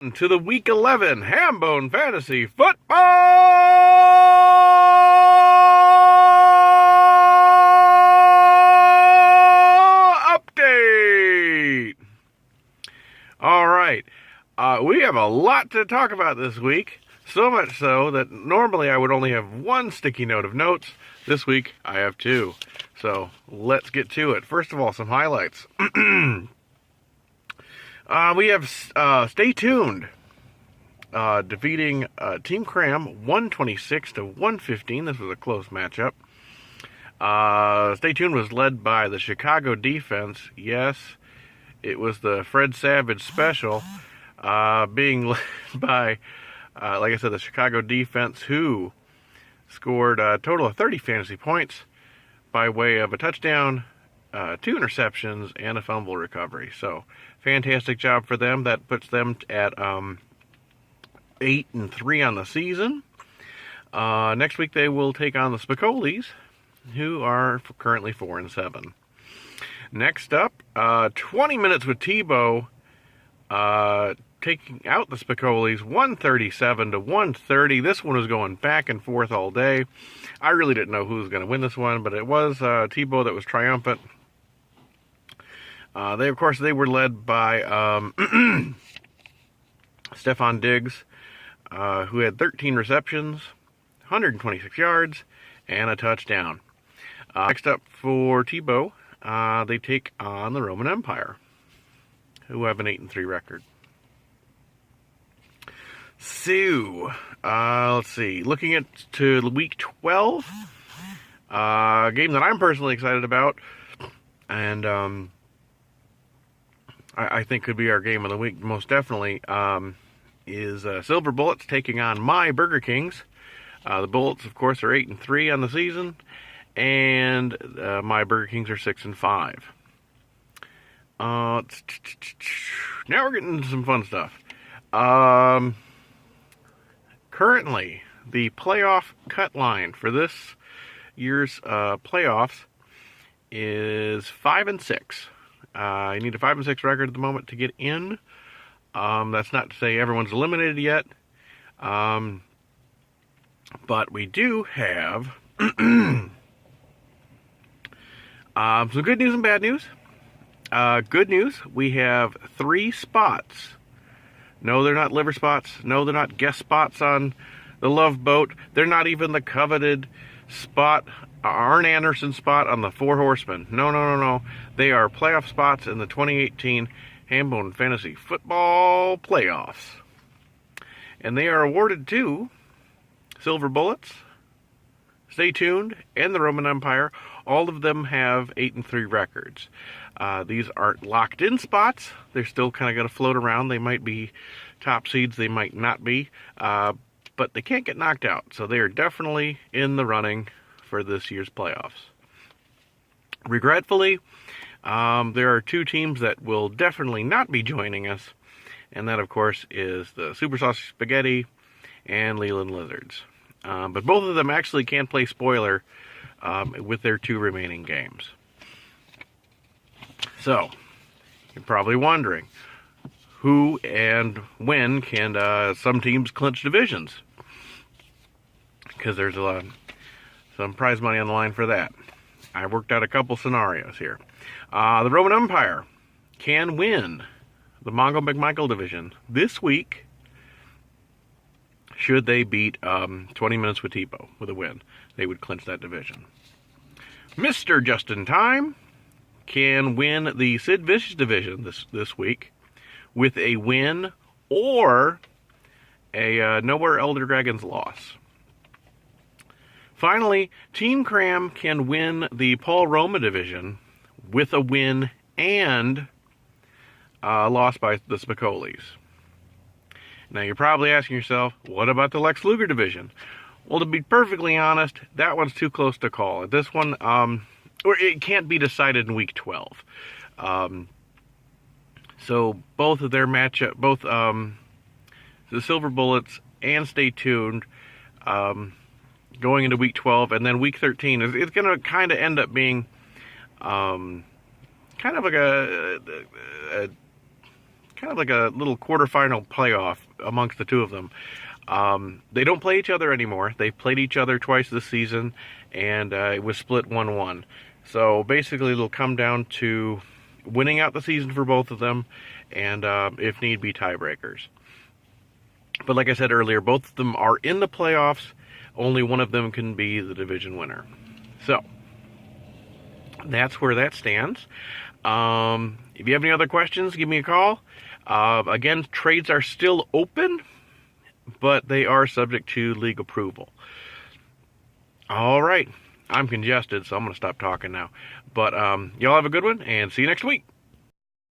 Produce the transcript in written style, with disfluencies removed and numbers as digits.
To the Week 11 Hambone Fantasy Football Update! Alright, we have a lot to talk about this week. So much so that normally I would only have one sticky note of notes. This week I have two. So let's get to it. First of all, some highlights. We have Stay Tuned defeating Team Cram 126 to 115. This was a close matchup. Stay Tuned was led by the Chicago defense. Yes, it was the Fred Savage special, being led by, like I said, the Chicago defense, who scored a total of 30 fantasy points by way of a touchdown, 2 interceptions, and a fumble recovery. So, fantastic job for them. That puts them at 8-3 on the season. Next week they will take on the Spicolis, who are currently 4-7. Next up, 20 Minutes with Tebow, taking out the Spicolis, 137 to 130. This one was going back and forth all day. I really didn't know who was going to win this one, but it was Tebow that was triumphant. They were led by Stephon Diggs, who had 13 receptions, 126 yards, and a touchdown. Next up for Tebow, they take on the Roman Empire, who have an 8-3 record. So, let's see. Looking to week 12, game that I'm personally excited about, and I think could be our game of the week, most definitely, is Silver Bullets taking on my Burger Kings. The Bullets, of course, are 8-3 on the season, and my Burger Kings are 6-5. Now we're getting into some fun stuff. Currently, the playoff cut line for this year's playoffs is 5-6. You need a 5-6 record at the moment to get in. That's not to say everyone's eliminated yet. But we do have some good news and bad news. Good news, we have 3 spots. No, they're not liver spots. No, they're not guest spots on the Love Boat. They're not even the coveted spot, Arn Anderson spot on the Four Horsemen. No. They are playoff spots in the 2018 Hambone Fantasy Football Playoffs. And they are awarded to Silver Bullets, Stay Tuned, and the Roman Empire. All of them have 8-3 records. These aren't locked-in spots. They're still kind of going to float around. They might be top seeds. They might not be. But they can't get knocked out. So they are definitely in the running for this year's playoffs. Regretfully, there are 2 teams that will definitely not be joining us. And that, of course, is the Super Sausage Spaghetti and Leland Lizards. But both of them actually can play spoiler with their 2 remaining games. So, you're probably wondering, who and when can some teams clinch divisions? Because there's some prize money on the line for that. I worked out a couple scenarios here. The Roman Empire can win the Mongo McMichael division this week, should they beat 20 Minutes with Tebow with a win. They would clinch that division. Mr. Just in Time can win the Sid Vicious division this week with a win or a Nowhere Elder Dragons loss. Finally, Team Cram can win the Paul Roma division with a win and a loss by the Spicolis. Now, you're probably asking yourself, what about the Lex Luger division? Well, to be perfectly honest, that one's too close to call. This one, or it can't be decided in week 12. So both of their matchup, both the Silver Bullets and Stay Tuned, going into week 12, and then week 13 it's going to kind of end up being kind of like a kind of like a little quarterfinal playoff amongst the two of them. They don't play each other anymore. They've played each other twice this season, and it was split 1-1. So basically, it'll come down to winning out the season for both of them, and if need be, tiebreakers. But like I said earlier, both of them are in the playoffs. Only one of them can be the division winner. So that's where that stands. If you have any other questions, give me a call. Again, trades are still open, but they are subject to league approval. All right. I'm congested, so I'm going to stop talking now. But y'all have a good one, and see you next week.